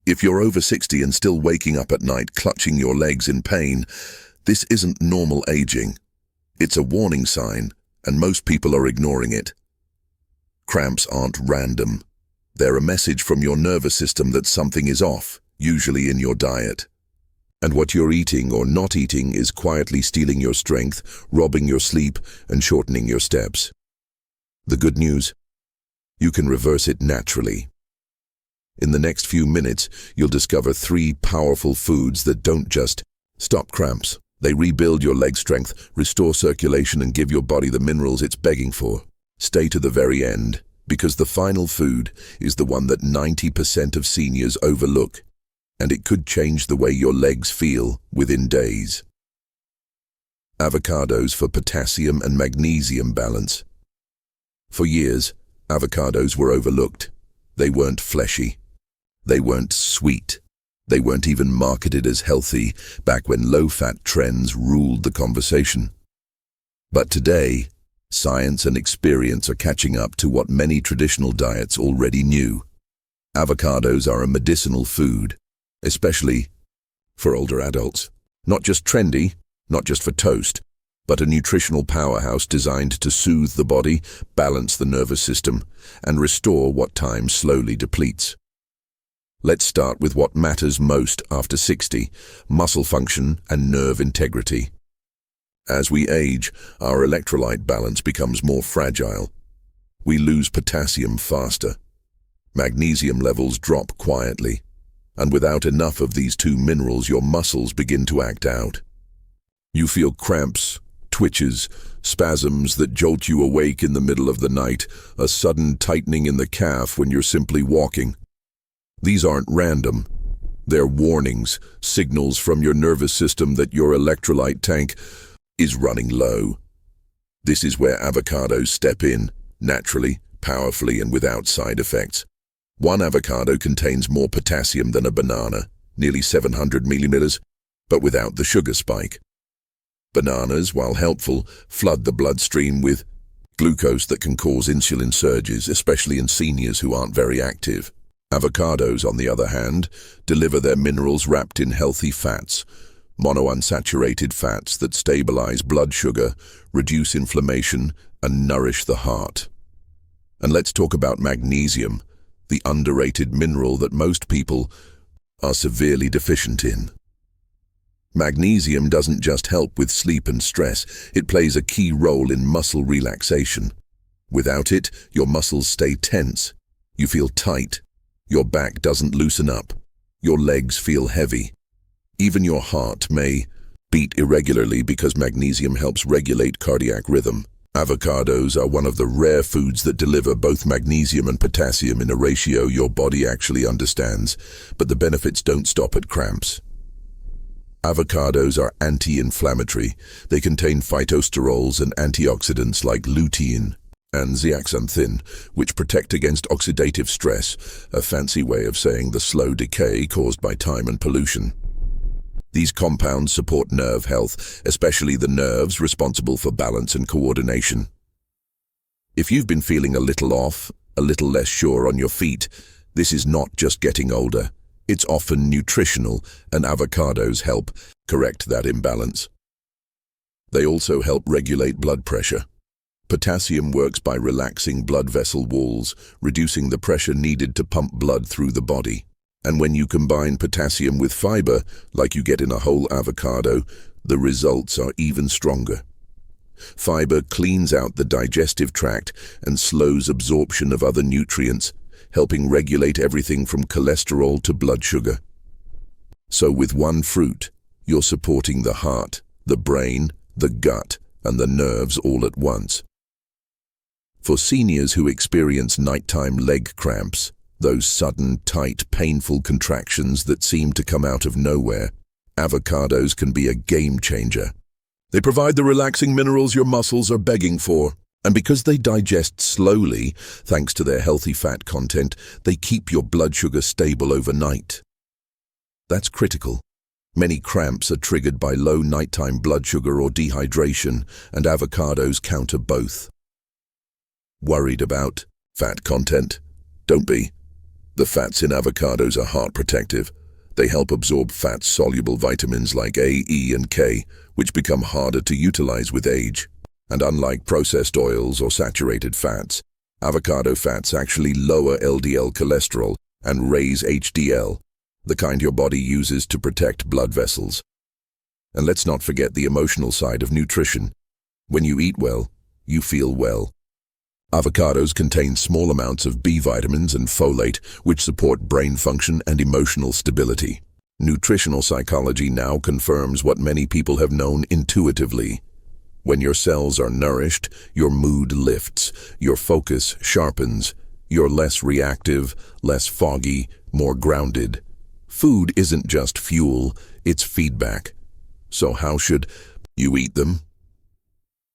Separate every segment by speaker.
Speaker 1: If you're over 60 and still waking up at night clutching your legs in pain, this isn't normal aging. It's a warning sign, and most people are ignoring it. Cramps aren't random. They're a message from your nervous system that something is off, usually in your diet. And what you're eating or not eating is quietly stealing your strength, robbing your sleep, and shortening your steps. The good news? You can reverse it naturally. In the next few minutes, you'll discover 3 powerful foods that don't just stop cramps. They rebuild your leg strength, restore circulation, and give your body the minerals it's begging for. Stay to the very end, because the final food is the one that 90% of seniors overlook, and it could change the way your legs feel within days. Avocados for potassium and magnesium balance. For years, avocados were overlooked. They weren't fleshy. They weren't sweet. They weren't even marketed as healthy back when low-fat trends ruled the conversation. But today, science and experience are catching up to what many traditional diets already knew. Avocados are a medicinal food, especially for older adults. Not just trendy, not just for toast, but a nutritional powerhouse designed to soothe the body, balance the nervous system, and restore what time slowly depletes. Let's start with what matters most after 60, muscle function and nerve integrity. As we age, our electrolyte balance becomes more fragile. We lose potassium faster. Magnesium levels drop quietly. And without enough of these 2 minerals, your muscles begin to act out. You feel cramps, twitches, spasms that jolt you awake in the middle of the night, a sudden tightening in the calf when you're simply walking. These aren't random. They're warnings, signals from your nervous system that your electrolyte tank is running low. This is where avocados step in, naturally, powerfully, and without side effects. One avocado contains more potassium than a banana, nearly 700 milliliters, but without the sugar spike. Bananas, while helpful, flood the bloodstream with glucose that can cause insulin surges, especially in seniors who aren't very active. Avocados, on the other hand, deliver their minerals wrapped in healthy fats, monounsaturated fats that stabilize blood sugar, reduce inflammation, and nourish the heart. And let's talk about magnesium, the underrated mineral that most people are severely deficient in. Magnesium doesn't just help with sleep and stress, it plays a key role in muscle relaxation. Without it, your muscles stay tense, you feel tight, your back doesn't loosen up, your legs feel heavy. Even your heart may beat irregularly because magnesium helps regulate cardiac rhythm. Avocados are one of the rare foods that deliver both magnesium and potassium in a ratio your body actually understands, but the benefits don't stop at cramps. Avocados are anti-inflammatory. They contain phytosterols and antioxidants like lutein and zeaxanthin, which protect against oxidative stress, a fancy way of saying the slow decay caused by time and pollution. These compounds support nerve health, especially the nerves responsible for balance and coordination. If you've been feeling a little off, a little less sure on your feet, this is not just getting older. It's often nutritional, and avocados help correct that imbalance. They also help regulate blood pressure. Potassium works by relaxing blood vessel walls, reducing the pressure needed to pump blood through the body. And when you combine potassium with fiber, like you get in a whole avocado, the results are even stronger. Fiber cleans out the digestive tract and slows absorption of other nutrients, helping regulate everything from cholesterol to blood sugar. So with one fruit, you're supporting the heart, the brain, the gut, and the nerves all at once. For seniors who experience nighttime leg cramps, those sudden, tight, painful contractions that seem to come out of nowhere, avocados can be a game changer. They provide the relaxing minerals your muscles are begging for, and because they digest slowly, thanks to their healthy fat content, they keep your blood sugar stable overnight. That's critical. Many cramps are triggered by low nighttime blood sugar or dehydration, and avocados counter both. Worried about fat content? Don't be. The fats in avocados are heart protective. They help absorb fat-soluble vitamins like A, E, and K, which become harder to utilize with age. And unlike processed oils or saturated fats, avocado fats actually lower LDL cholesterol and raise HDL, the kind your body uses to protect blood vessels. And let's not forget the emotional side of nutrition. When you eat well, you feel well. Avocados contain small amounts of B vitamins and folate, which support brain function and emotional stability. Nutritional psychology now confirms what many people have known intuitively. When your cells are nourished, your mood lifts, your focus sharpens, you're less reactive, less foggy, more grounded. Food isn't just fuel, it's feedback. So how should you eat them?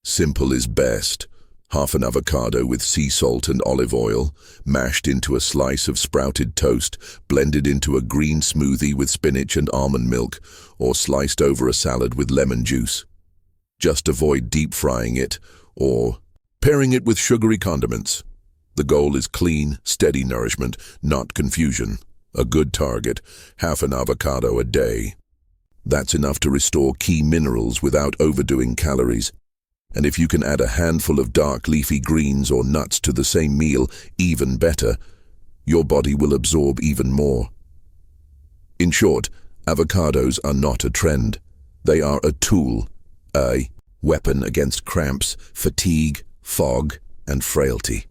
Speaker 1: Simple is best. Half an avocado with sea salt and olive oil, mashed into a slice of sprouted toast, blended into a green smoothie with spinach and almond milk, or sliced over a salad with lemon juice. Just avoid deep frying it, or pairing it with sugary condiments. The goal is clean, steady nourishment, not confusion. A good target, half an avocado a day. That's enough to restore key minerals without overdoing calories. And if you can add a handful of dark leafy greens or nuts to the same meal, even better. Your body will absorb even more. In short, avocados are not a trend. They are a tool, a weapon against cramps, fatigue, fog, and frailty.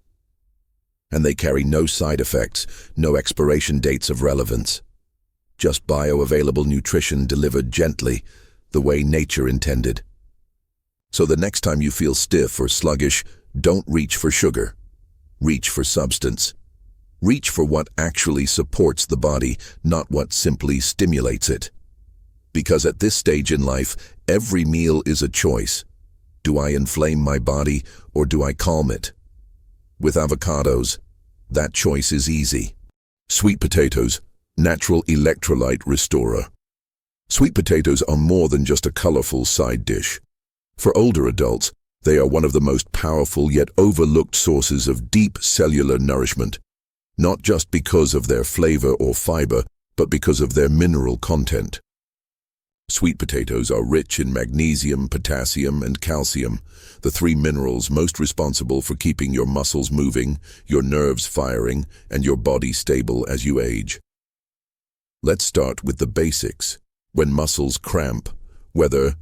Speaker 1: And they carry no side effects, no expiration dates of relevance. Just bioavailable nutrition delivered gently, the way nature intended. So the next time you feel stiff or sluggish, don't reach for sugar. Reach for substance. Reach for what actually supports the body, not what simply stimulates it. Because at this stage in life, every meal is a choice. Do I inflame my body or do I calm it? With avocados, that choice is easy. Sweet potatoes, natural electrolyte restorer. Sweet potatoes are more than just a colorful side dish. For older adults, they are one of the most powerful yet overlooked sources of deep cellular nourishment, not just because of their flavor or fiber, but because of their mineral content. Sweet potatoes are rich in magnesium, potassium, and calcium, the three minerals most responsible for keeping your muscles moving, your nerves firing, and your body stable as you age. Let's start with the basics. When muscles cramp, whether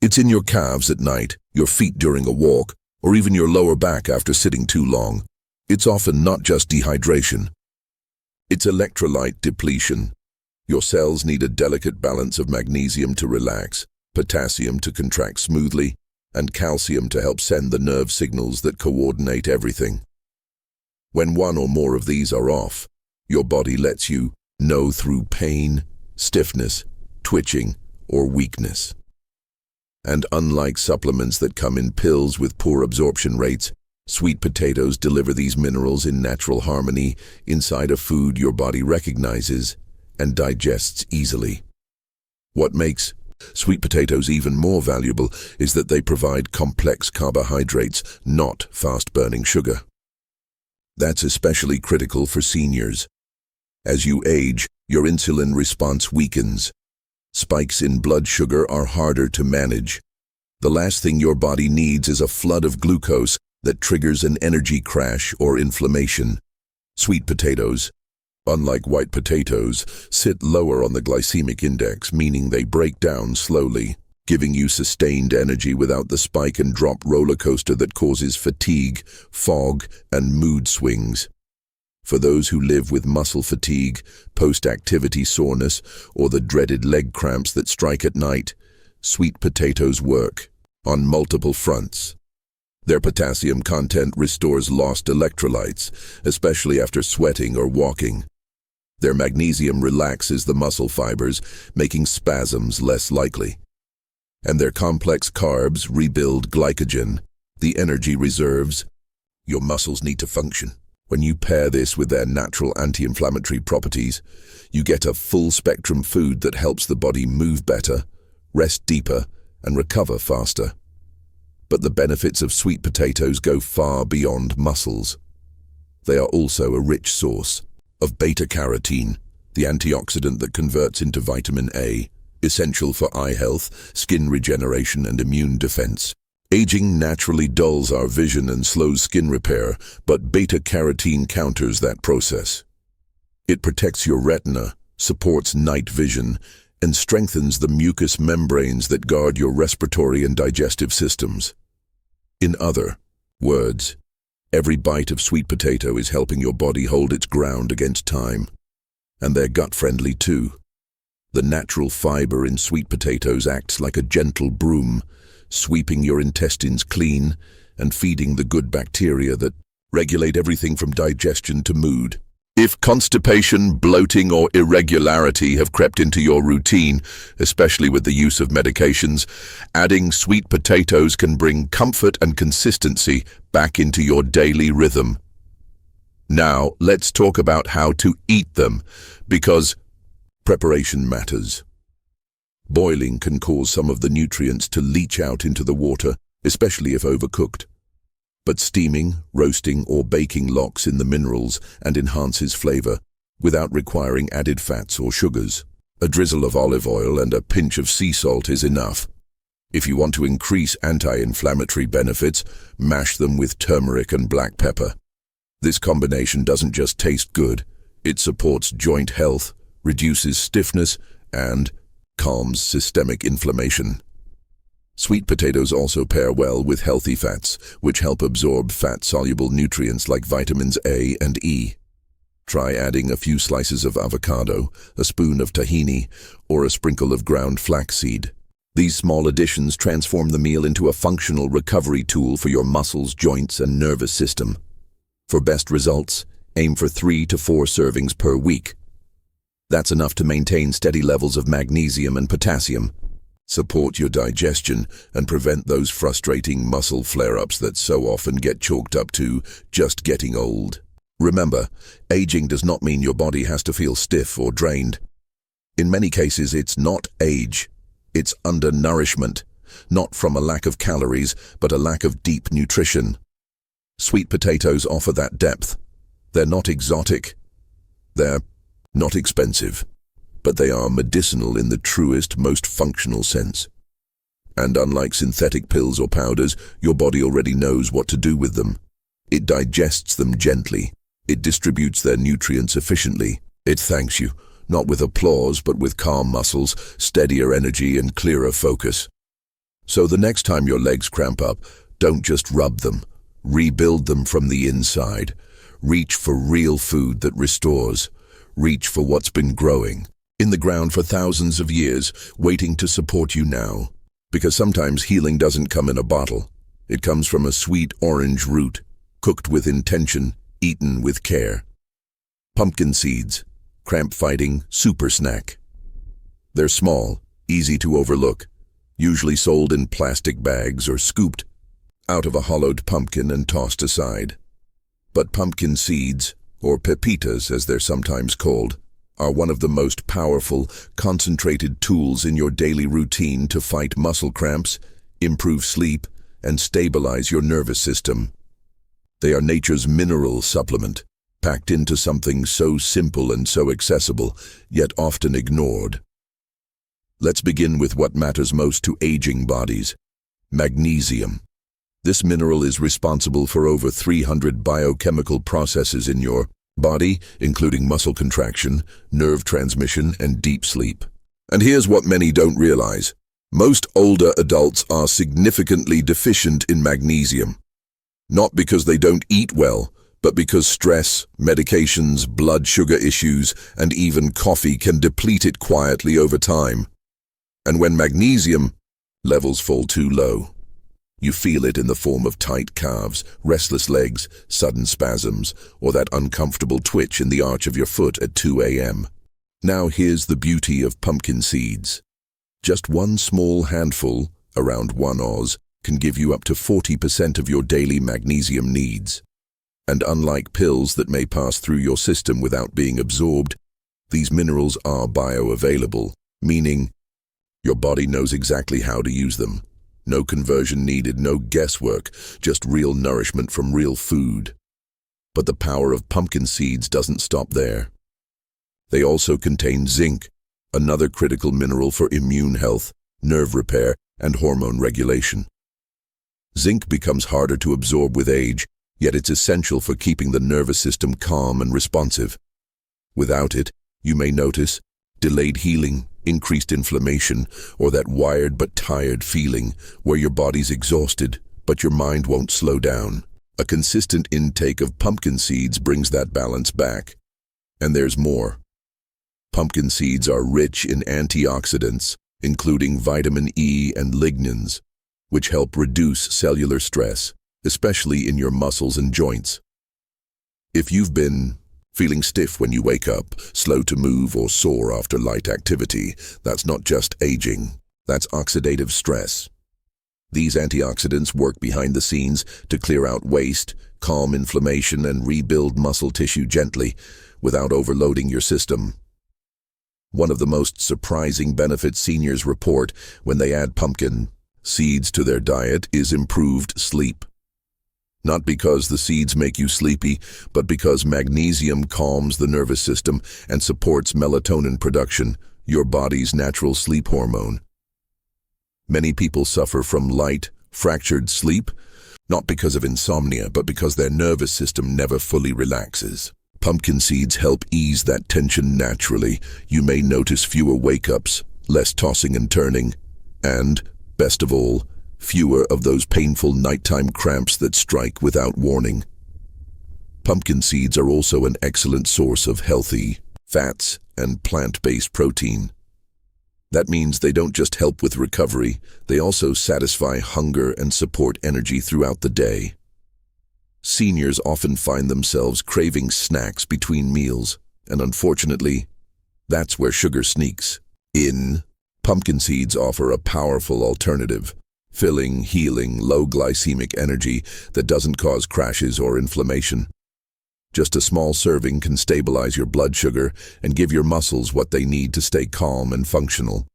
Speaker 1: it's in your calves at night, your feet during a walk, or even your lower back after sitting too long, it's often not just dehydration. It's electrolyte depletion. Your cells need a delicate balance of magnesium to relax, potassium to contract smoothly, and calcium to help send the nerve signals that coordinate everything. When one or more of these are off, your body lets you know through pain, stiffness, twitching, or weakness. And unlike supplements that come in pills with poor absorption rates, sweet potatoes deliver these minerals in natural harmony inside a food your body recognizes and digests easily. What makes sweet potatoes even more valuable is that they provide complex carbohydrates, not fast-burning sugar. That's especially critical for seniors. As you age, your insulin response weakens. Spikes in blood sugar are harder to manage. The last thing your body needs is a flood of glucose that triggers an energy crash or inflammation. Sweet potatoes, unlike white potatoes, sit lower on the glycemic index, meaning they break down slowly, giving you sustained energy without the spike and drop roller coaster that causes fatigue, fog, and mood swings. For those who live with muscle fatigue, post-activity soreness, or the dreaded leg cramps that strike at night, sweet potatoes work on multiple fronts. Their potassium content restores lost electrolytes, especially after sweating or walking. Their magnesium relaxes the muscle fibers, making spasms less likely. And their complex carbs rebuild glycogen, the energy reserves your muscles need to function. When you pair this with their natural anti-inflammatory properties, you get a full-spectrum food that helps the body move better, rest deeper, and recover faster. But the benefits of sweet potatoes go far beyond muscles. They are also a rich source of beta-carotene, the antioxidant that converts into vitamin A, essential for eye health, skin regeneration, and immune defense. Aging naturally dulls our vision and slows skin repair, but beta-carotene counters that process. It protects your retina, supports night vision, and strengthens the mucous membranes that guard your respiratory and digestive systems. In other words, every bite of sweet potato is helping your body hold its ground against time. And they're gut-friendly too. The natural fiber in sweet potatoes acts like a gentle broom, sweeping your intestines clean and feeding the good bacteria that regulate everything from digestion to mood. If constipation, bloating, or irregularity have crept into your routine, especially with the use of medications, adding sweet potatoes can bring comfort and consistency back into your daily rhythm. Now, let's talk about how to eat them, because preparation matters. Boiling can cause some of the nutrients to leach out into the water, especially if overcooked. But steaming, roasting, or baking locks in the minerals and enhances flavor without requiring added fats or sugars. A drizzle of olive oil and a pinch of sea salt is enough. If you want to increase anti-inflammatory benefits, mash them with turmeric and black pepper. This combination doesn't just taste good, it supports joint health, reduces stiffness, and calms systemic inflammation. Sweet potatoes also pair well with healthy fats, which help absorb fat-soluble nutrients like vitamins A and E. Try adding a few slices of avocado, a spoon of tahini, or a sprinkle of ground flaxseed. These small additions transform the meal into a functional recovery tool for your muscles, joints, and nervous system. For best results, aim for 3 to 4 servings per week. That's enough to maintain steady levels of magnesium and potassium, support your digestion, and prevent those frustrating muscle flare-ups that so often get chalked up to just getting old. Remember, aging does not mean your body has to feel stiff or drained. In many cases, it's not age, it's undernourishment, not from a lack of calories, but a lack of deep nutrition. Sweet potatoes offer that depth. They're not exotic. They're not expensive, but they are medicinal in the truest, most functional sense. And unlike synthetic pills or powders, your body already knows what to do with them. It digests them gently. It distributes their nutrients efficiently. It thanks you, not with applause, but with calm muscles, steadier energy, and clearer focus. So the next time your legs cramp up, don't just rub them. Rebuild them from the inside. Reach for real food that restores. Reach for what's been growing in the ground for thousands of years, waiting to support you now. Because sometimes healing doesn't come in a bottle. It comes from a sweet orange root, cooked with intention, eaten with care. Pumpkin seeds, cramp-fighting super snack. They're small, easy to overlook, usually sold in plastic bags or scooped out of a hollowed pumpkin and tossed aside. But pumpkin seeds, or pepitas as they're sometimes called, are one of the most powerful, concentrated tools in your daily routine to fight muscle cramps, improve sleep, and stabilize your nervous system. They are nature's mineral supplement, packed into something so simple and so accessible, yet often ignored. Let's begin with what matters most to aging bodies: magnesium. This mineral is responsible for over 300 biochemical processes in your body, including muscle contraction, nerve transmission, and deep sleep. And here's what many don't realize. Most older adults are significantly deficient in magnesium. Not because they don't eat well, but because stress, medications, blood sugar issues, and even coffee can deplete it quietly over time. And when magnesium levels fall too low, you feel it in the form of tight calves, restless legs, sudden spasms, or that uncomfortable twitch in the arch of your foot at 2 a.m. Now here's the beauty of pumpkin seeds. Just one small handful, around 1 Oz, can give you up to 40% of your daily magnesium needs. And unlike pills that may pass through your system without being absorbed, these minerals are bioavailable, meaning your body knows exactly how to use them. No conversion needed, no guesswork, just real nourishment from real food. But the power of pumpkin seeds doesn't stop there. They also contain zinc, another critical mineral for immune health, nerve repair, and hormone regulation. Zinc becomes harder to absorb with age, yet it's essential for keeping the nervous system calm and responsive. Without it, you may notice delayed healing, increased inflammation, or that wired but tired feeling where your body's exhausted, but your mind won't slow down. A consistent intake of pumpkin seeds brings that balance back. And there's more. Pumpkin seeds are rich in antioxidants, including vitamin E and lignans, which help reduce cellular stress, especially in your muscles and joints. If you've been feeling stiff when you wake up, slow to move, or sore after light activity, that's not just aging, that's oxidative stress. These antioxidants work behind the scenes to clear out waste, calm inflammation, and rebuild muscle tissue gently, without overloading your system. One of the most surprising benefits seniors report when they add pumpkin seeds to their diet is improved sleep. Not because the seeds make you sleepy, but because magnesium calms the nervous system and supports melatonin production, your body's natural sleep hormone. Many people suffer from light, fractured sleep, not because of insomnia, but because their nervous system never fully relaxes. Pumpkin seeds help ease that tension naturally. You may notice fewer wake-ups, less tossing and turning, and, best of all, fewer of those painful nighttime cramps that strike without warning. Pumpkin seeds are also an excellent source of healthy fats and plant-based protein. That means they don't just help with recovery, they also satisfy hunger and support energy throughout the day. Seniors often find themselves craving snacks between meals, and unfortunately, that's where sugar sneaks in. Pumpkin seeds offer a powerful alternative, filling, healing, low glycemic energy that doesn't cause crashes or inflammation. Just a small serving can stabilize your blood sugar and give your muscles what they need to stay calm and functional.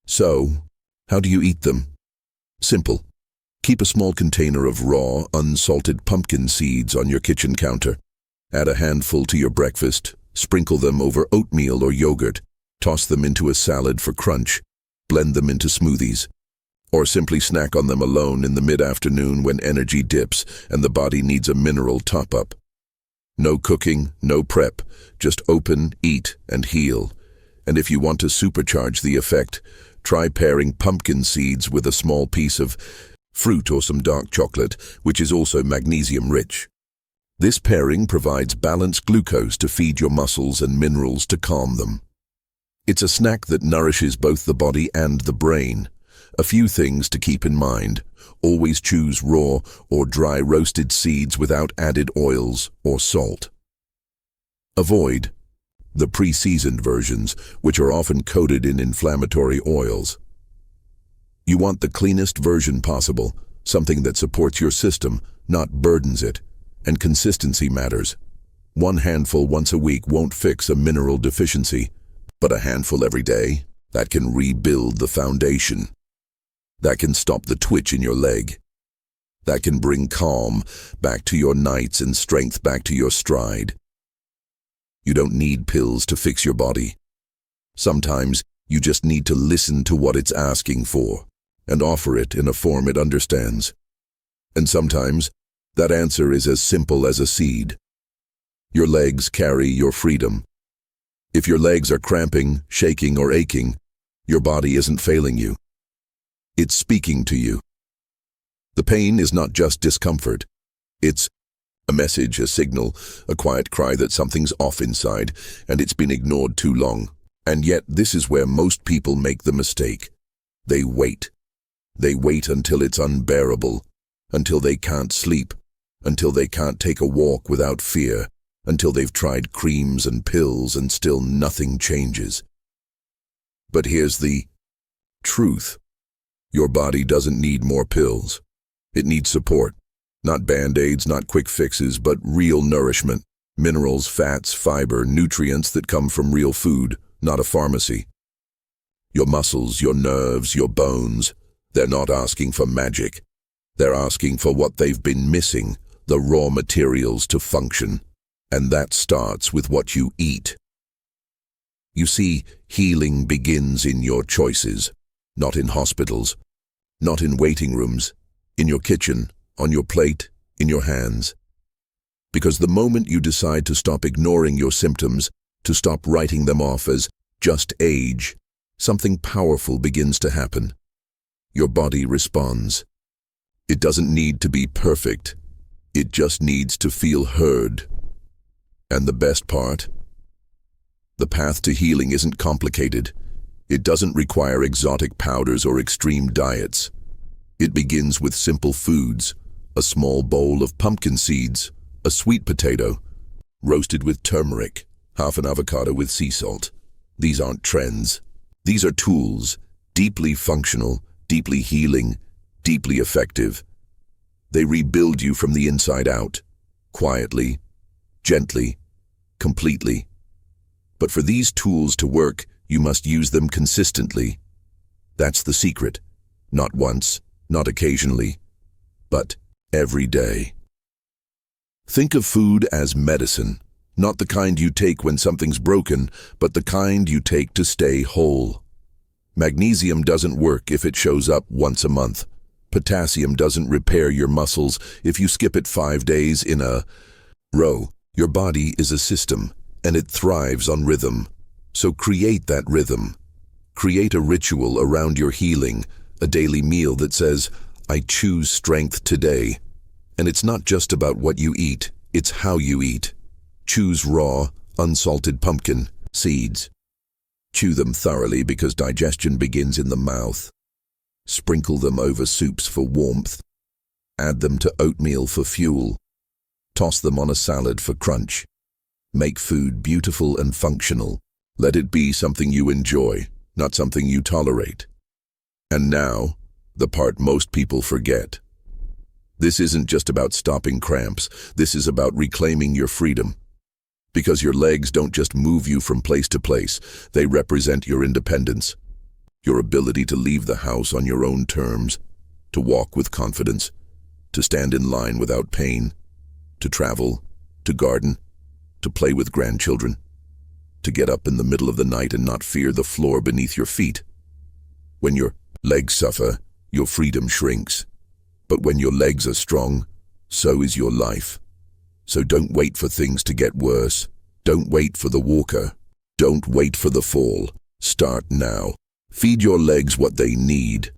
Speaker 1: So, how do you eat them? Simple. Keep a small container of raw, unsalted pumpkin seeds on your kitchen counter. Add a handful to your breakfast, sprinkle them over oatmeal or yogurt, toss them into a salad for crunch, blend them into smoothies, or simply snack on them alone in the mid-afternoon when energy dips and the body needs a mineral top-up. No cooking, no prep, just open, eat, and heal. And if you want to supercharge the effect, try pairing pumpkin seeds with a small piece of fruit or some dark chocolate, which is also magnesium-rich. This pairing provides balanced glucose to feed your muscles and minerals to calm them. It's a snack that nourishes both the body and the brain. A few things to keep in mind. Always choose raw or dry roasted seeds without added oils or salt. Avoid the pre-seasoned versions, which are often coated in inflammatory oils. You want the cleanest version possible, something that supports your system, not burdens it. And consistency matters. One handful once a week won't fix a mineral deficiency, but a handful every day, that can rebuild the foundation. That can stop the twitch in your leg. That can bring calm back to your nights and strength back to your stride. You don't need pills to fix your body. Sometimes you just need to listen to what it's asking for and offer it in a form it understands. And sometimes that answer is as simple as a seed. Your legs carry your freedom. If your legs are cramping, shaking, or aching, your body isn't failing you. It's speaking to you. The pain is not just discomfort. It's a message, a signal, a quiet cry that something's off inside, and it's been ignored too long. And yet this is where most people make the mistake. They wait. They wait until it's unbearable, until they can't sleep, until they can't take a walk without fear, until they've tried creams and pills and still nothing changes. But here's the truth. Your body doesn't need more pills. It needs support. Not band-aids, not quick fixes, but real nourishment. Minerals, fats, fiber, nutrients that come from real food, not a pharmacy. Your muscles, your nerves, your bones, they're not asking for magic. They're asking for what they've been missing, the raw materials to function. And that starts with what you eat. You see, healing begins in your choices, not in hospitals, not in waiting rooms, in your kitchen, on your plate, in your hands. Because the moment you decide to stop ignoring your symptoms, to stop writing them off as just age, something powerful begins to happen. Your body responds. It doesn't need to be perfect. It just needs to feel heard. And the best part? The path to healing isn't complicated. It doesn't require exotic powders or extreme diets. It begins with simple foods, a small bowl of pumpkin seeds, a sweet potato, roasted with turmeric, half an avocado with sea salt. These aren't trends. These are tools, deeply functional, deeply healing, deeply effective. They rebuild you from the inside out, quietly, gently, completely. But for these tools to work, you must use them consistently. That's the secret. Not once, not occasionally, but every day. Think of food as medicine, not the kind you take when something's broken, but the kind you take to stay whole. Magnesium doesn't work if it shows up once a month. Potassium doesn't repair your muscles if you skip it 5 days in a row. Your body is a system, and it thrives on rhythm. So create that rhythm. Create a ritual around your healing, a daily meal that says, I choose strength today. And it's not just about what you eat, it's how you eat. Choose raw, unsalted pumpkin seeds. Chew them thoroughly because digestion begins in the mouth. Sprinkle them over soups for warmth. Add them to oatmeal for fuel. Toss them on a salad for crunch. Make food beautiful and functional. Let it be something you enjoy, not something you tolerate. And now, the part most people forget. This isn't just about stopping cramps. This is about reclaiming your freedom. Because your legs don't just move you from place to place. They represent your independence. Your ability to leave the house on your own terms, to walk with confidence, to stand in line without pain, to travel, to garden, to play with grandchildren, to get up in the middle of the night and not fear the floor beneath your feet. When your legs suffer, your freedom shrinks. But when your legs are strong, so is your life. So don't wait for things to get worse. Don't wait for the walker. Don't wait for the fall. Start now. Feed your legs what they need.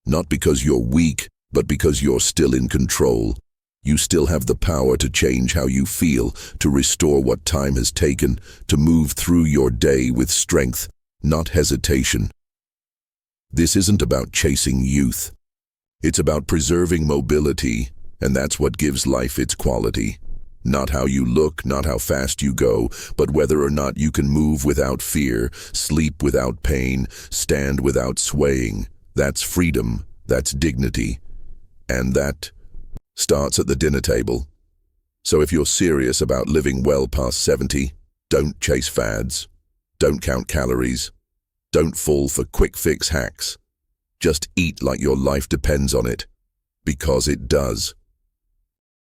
Speaker 1: Not because you're weak, but because you're still in control. You still have the power to change how you feel, to restore what time has taken, to move through your day with strength, not hesitation. This isn't about chasing youth. It's about preserving mobility, and that's what gives life its quality. Not how you look, not how fast you go, but whether or not you can move without fear, sleep without pain, stand without swaying. That's freedom, that's dignity. And that starts at the dinner table. So if you're serious about living well past 70, don't chase fads. Don't count calories. Don't fall for quick fix hacks. Just eat like your life depends on it, because it does.